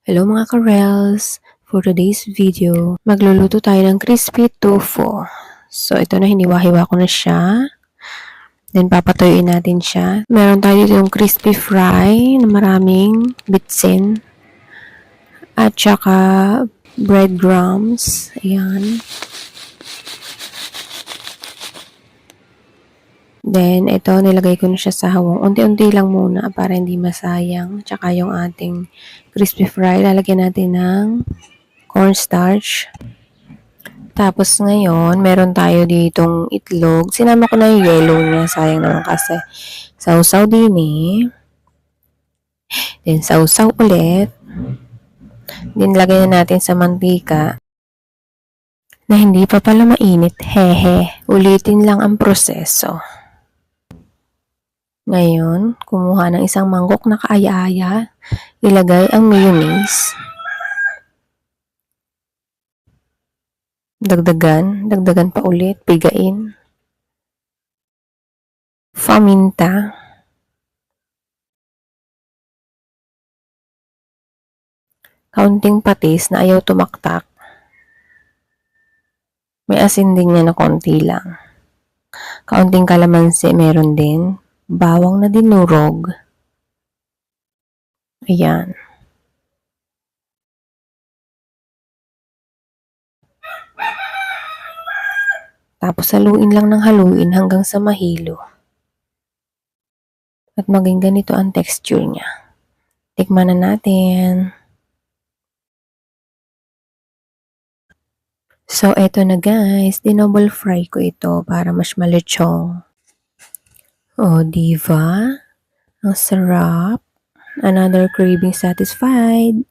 Hello mga ka-Rels! For today's video, magluluto tayo ng crispy tofu. So ito na, hiniwa-hiwa ko na siya. Then papatuyuin natin siya. Meron tayo yung crispy fry na maraming bitsin. At saka breadcrumbs. Ayan. Then ito, nilagay ko na siya sa hawang. Unti-unti lang muna para hindi masayang. Tsaka yung ating crispy fry, lalagyan natin ng cornstarch. Tapos ngayon, meron tayo ditong itlog. Sinama ko na yung yellow niya. Sayang naman kasi. Sausaw din eh. Then sausaw ulit. Then lagay na natin sa mantika. Na hindi pa pala mainit. Hehe. Ulitin lang ang proseso. Ngayon, kumuha ng isang mangkok na kaaya-aya. Ilagay ang mayonnaise. Dagdagan pa ulit, pigain. Paminta. Kaunting patis na ayaw tumaktak. May asin din niya na konti lang. Kaunting kalamansi meron din. Bawang na dinurog. Ayan. Tapos haluin lang ng haluin hanggang sa mahilo. At maging ganito ang texture niya. Tikman na natin. So, eto na guys. Dinouble fry ko ito para mas malechong. Oh, diva? Ang sarap. Another craving satisfied.